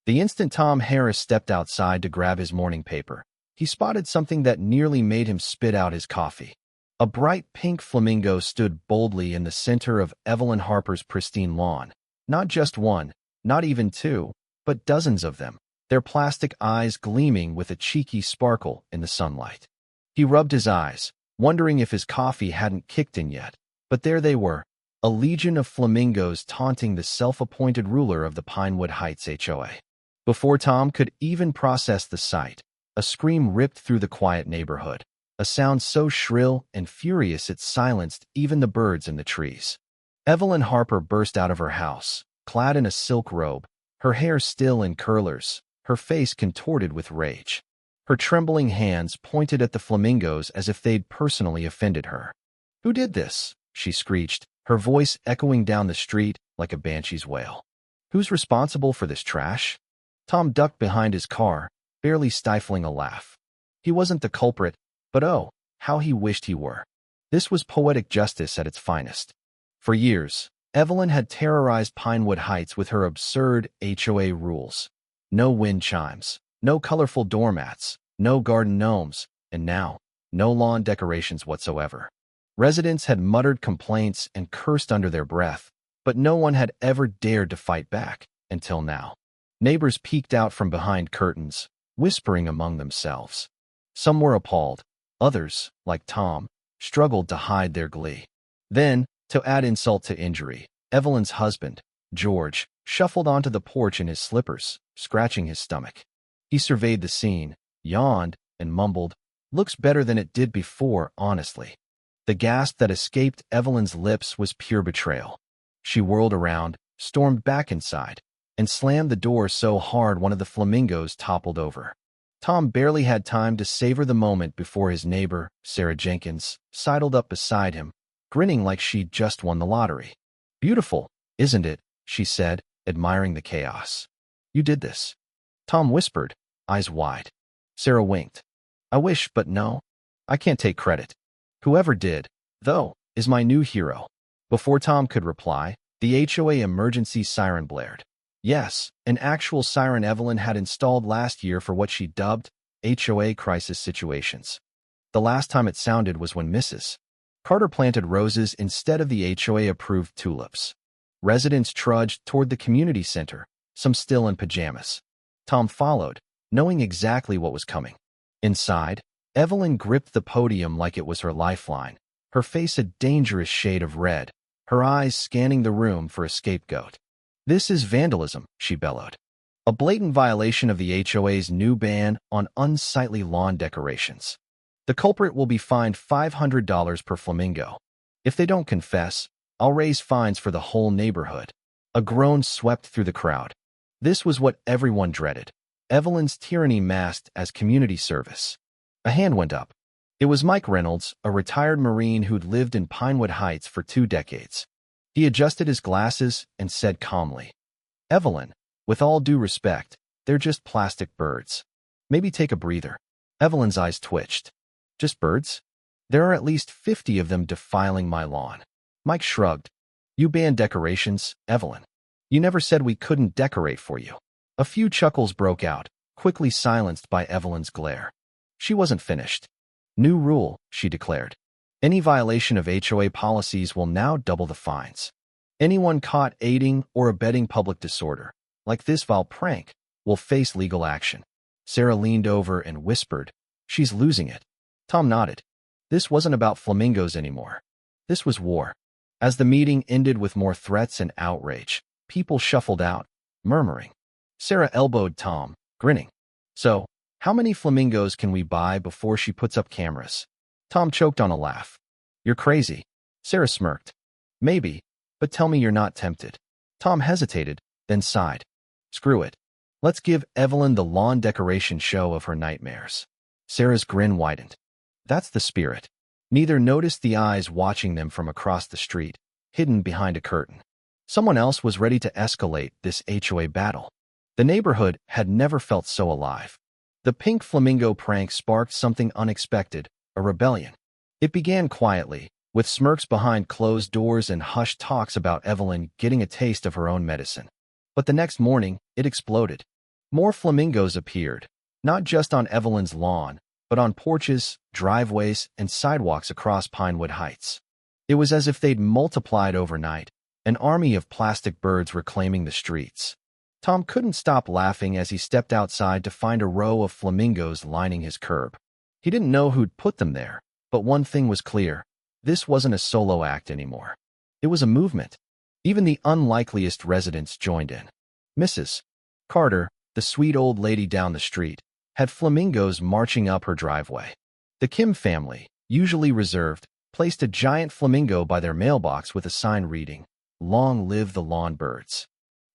The instant Tom Harris stepped outside to grab his morning paper, he spotted something that nearly made him spit out his coffee. A bright pink flamingo stood boldly in the center of Evelyn Harper's pristine lawn. Not just one, not even two, but dozens of them, their plastic eyes gleaming with a cheeky sparkle in the sunlight. He rubbed his eyes, wondering if his coffee hadn't kicked in yet, but there they were, a legion of flamingos taunting the self-appointed ruler of the Pinewood Heights HOA. Before Tom could even process the sight, a scream ripped through the quiet neighborhood, a sound so shrill and furious it silenced even the birds in the trees. Evelyn Harper burst out of her house, clad in a silk robe, her hair still in curlers, her face contorted with rage. Her trembling hands pointed at the flamingos as if they'd personally offended her. "Who did this?" she screeched, her voice echoing down the street like a banshee's wail. "Who's responsible for this trash?" Tom ducked behind his car, barely stifling a laugh. He wasn't the culprit, but oh, how he wished he were. This was poetic justice at its finest. For years, Evelyn had terrorized Pinewood Heights with her absurd HOA rules. No wind chimes, no colorful doormats, no garden gnomes, and now, no lawn decorations whatsoever. Residents had muttered complaints and cursed under their breath, but no one had ever dared to fight back, until now. Neighbors peeked out from behind curtains, whispering among themselves. Some were appalled. Others, like Tom, struggled to hide their glee. Then, to add insult to injury, Evelyn's husband, George, shuffled onto the porch in his slippers, scratching his stomach. He surveyed the scene, yawned, and mumbled, "Looks better than it did before, honestly." The gasp that escaped Evelyn's lips was pure betrayal. She whirled around, stormed back inside, and slammed the door so hard one of the flamingos toppled over. Tom barely had time to savor the moment before his neighbor, Sarah Jenkins, sidled up beside him, grinning like she'd just won the lottery. "Beautiful, isn't it?" she said, admiring the chaos. "You did this?" Tom whispered, eyes wide. Sarah winked. "I wish, but no. I can't take credit. Whoever did, though, is my new hero." Before Tom could reply, the HOA emergency siren blared. Yes, an actual siren Evelyn had installed last year for what she dubbed HOA crisis situations. The last time it sounded was when Mrs. Carter planted roses instead of the HOA-approved tulips. Residents trudged toward the community center, some still in pajamas. Tom followed, knowing exactly what was coming. Inside, Evelyn gripped the podium like it was her lifeline, her face a dangerous shade of red, her eyes scanning the room for a scapegoat. "This is vandalism," she bellowed. "A blatant violation of the HOA's new ban on unsightly lawn decorations. The culprit will be fined $500 per flamingo. If they don't confess, I'll raise fines for the whole neighborhood." A groan swept through the crowd. This was what everyone dreaded. Evelyn's tyranny masked as community service. A hand went up. It was Mike Reynolds, a retired Marine who'd lived in Pinewood Heights for 2 decades. He adjusted his glasses and said calmly, "Evelyn, with all due respect, they're just plastic birds. Maybe take a breather." Evelyn's eyes twitched. "Just birds? There are at least 50 of them defiling my lawn." Mike shrugged. "You banned decorations, Evelyn. You never said we couldn't decorate for you." A few chuckles broke out, quickly silenced by Evelyn's glare. She wasn't finished. "New rule," she declared. "Any violation of HOA policies will now double the fines. Anyone caught aiding or abetting public disorder, like this vile prank, will face legal action." Sarah leaned over and whispered, "She's losing it." Tom nodded. This wasn't about flamingos anymore. This was war. As the meeting ended with more threats and outrage, people shuffled out, murmuring. Sarah elbowed Tom, grinning. "So, how many flamingos can we buy before she puts up cameras?" Tom choked on a laugh. "You're crazy." Sarah smirked. "Maybe, but tell me you're not tempted." Tom hesitated, then sighed. "Screw it. Let's give Evelyn the lawn decoration show of her nightmares." Sarah's grin widened. "That's the spirit." Neither noticed the eyes watching them from across the street, hidden behind a curtain. Someone else was ready to escalate this HOA battle. The neighborhood had never felt so alive. The pink flamingo prank sparked something unexpected, a rebellion. It began quietly, with smirks behind closed doors and hushed talks about Evelyn getting a taste of her own medicine. But the next morning, it exploded. More flamingos appeared, not just on Evelyn's lawn, but on porches, driveways, and sidewalks across Pinewood Heights. It was as if they'd multiplied overnight, an army of plastic birds reclaiming the streets. Tom couldn't stop laughing as he stepped outside to find a row of flamingos lining his curb. He didn't know who'd put them there, but one thing was clear. This wasn't a solo act anymore. It was a movement. Even the unlikeliest residents joined in. Mrs. Carter, the sweet old lady down the street, had flamingos marching up her driveway. The Kim family, usually reserved, placed a giant flamingo by their mailbox with a sign reading, "Long live the lawn birds."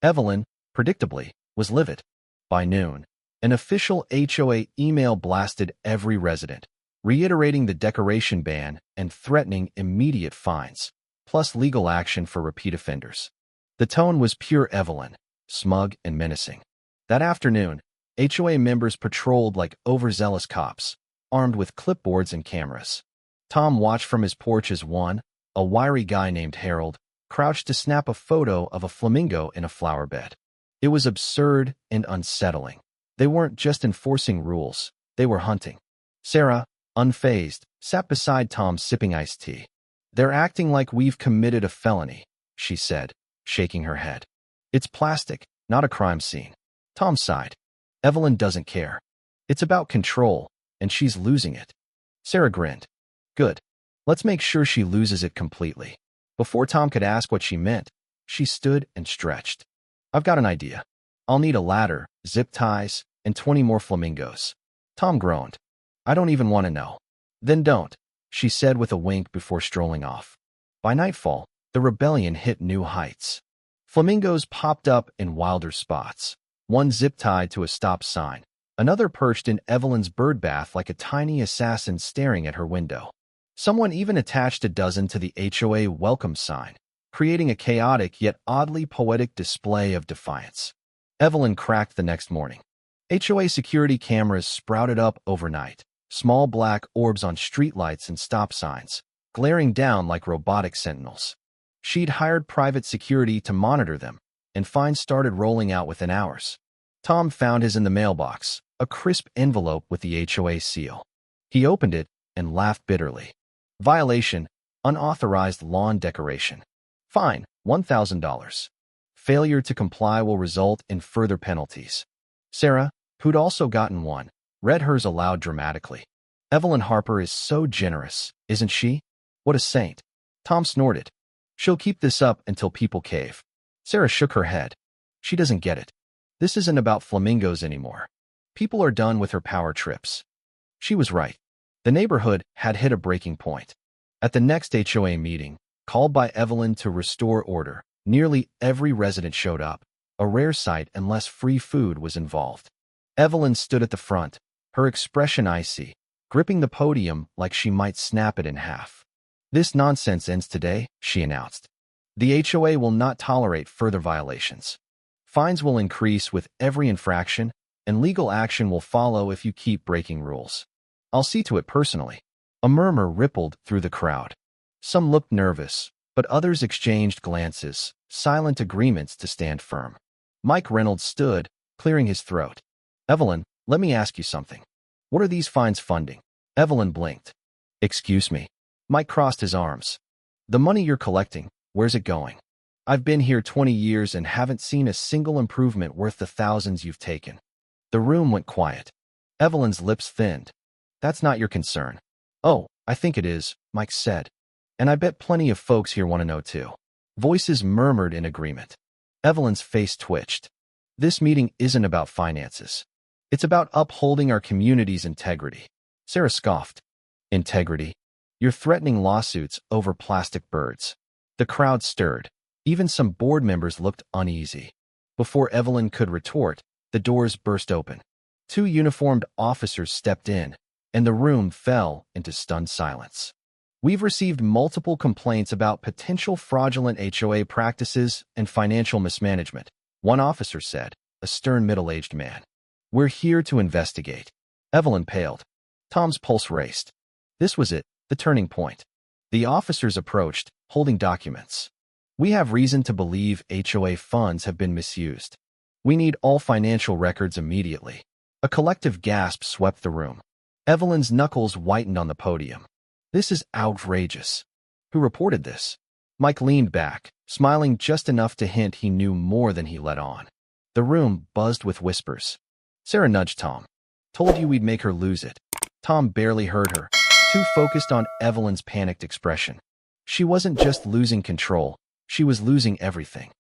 Evelyn, predictably, was livid. By noon, an official HOA email blasted every resident, reiterating the decoration ban and threatening immediate fines, plus legal action for repeat offenders. The tone was pure Evelyn, smug and menacing. That afternoon, HOA members patrolled like overzealous cops, armed with clipboards and cameras. Tom watched from his porch as one, a wiry guy named Harold, crouched to snap a photo of a flamingo in a flower bed. It was absurd and unsettling. They weren't just enforcing rules, they were hunting. Sarah, unfazed, sat beside Tom sipping iced tea. "They're acting like we've committed a felony," she said, shaking her head. "It's plastic, not a crime scene." Tom sighed. Evelyn doesn't care. It's about control, and she's losing it. Sarah grinned. "Good. Let's make sure she loses it completely." Before Tom could ask what she meant, she stood and stretched. "I've got an idea. I'll need a ladder, zip ties, and 20 more flamingos." Tom groaned. "I don't even want to know." "Then don't," she said with a wink before strolling off. By nightfall, the rebellion hit new heights. Flamingos popped up in wilder spots. One zip-tied to a stop sign, another perched in Evelyn's bird bath like a tiny assassin staring at her window. Someone even attached a dozen to the HOA welcome sign, creating a chaotic yet oddly poetic display of defiance. Evelyn cracked the next morning. HOA security cameras sprouted up overnight, small black orbs on streetlights and stop signs, glaring down like robotic sentinels. She'd hired private security to monitor them, and fines started rolling out within hours. Tom found his in the mailbox, a crisp envelope with the HOA seal. He opened it and laughed bitterly. Violation, unauthorized lawn decoration. Fine, $1,000. Failure to comply will result in further penalties. Sarah, who'd also gotten one, read hers aloud dramatically. "Evelyn Harper is so generous, isn't she? What a saint." Tom snorted. "She'll keep this up until people cave." Sarah shook her head. "She doesn't get it. This isn't about flamingos anymore. People are done with her power trips." She was right. The neighborhood had hit a breaking point. At the next HOA meeting, called by Evelyn to restore order, nearly every resident showed up, a rare sight unless free food was involved. Evelyn stood at the front, her expression icy, gripping the podium like she might snap it in half. "This nonsense ends today," she announced. "The HOA will not tolerate further violations. Fines will increase with every infraction, and legal action will follow if you keep breaking rules. I'll see to it personally." A murmur rippled through the crowd. Some looked nervous, but others exchanged glances, silent agreements to stand firm. Mike Reynolds stood, clearing his throat. "Evelyn, let me ask you something. What are these fines funding?" Evelyn blinked. "Excuse me." Mike crossed his arms. "The money you're collecting, where's it going? I've been here 20 years and haven't seen a single improvement worth the thousands you've taken." The room went quiet. Evelyn's lips thinned. "That's not your concern." "Oh, I think it is," Mike said. "And I bet plenty of folks here want to know too." Voices murmured in agreement. Evelyn's face twitched. "This meeting isn't about finances. It's about upholding our community's integrity." Sarah scoffed. "Integrity? You're threatening lawsuits over plastic birds." The crowd stirred. Even some board members looked uneasy. Before Evelyn could retort, the doors burst open. 2 uniformed officers stepped in, and the room fell into stunned silence. "We've received multiple complaints about potential fraudulent HOA practices and financial mismanagement," one officer said, a stern middle-aged man. "We're here to investigate." Evelyn paled. Tom's pulse raced. This was it, the turning point. The officers approached, holding documents. "We have reason to believe HOA funds have been misused. We need all financial records immediately. A collective gasp swept the room. Evelyn's knuckles whitened on the podium. This is outrageous. Who reported this? Mike leaned back, smiling just enough to hint he knew more than he let on. The room buzzed with whispers. Sarah nudged Tom. Told you we'd make her lose it. Tom barely heard her, too focused on Evelyn's panicked expression. She wasn't just losing control, she was losing everything.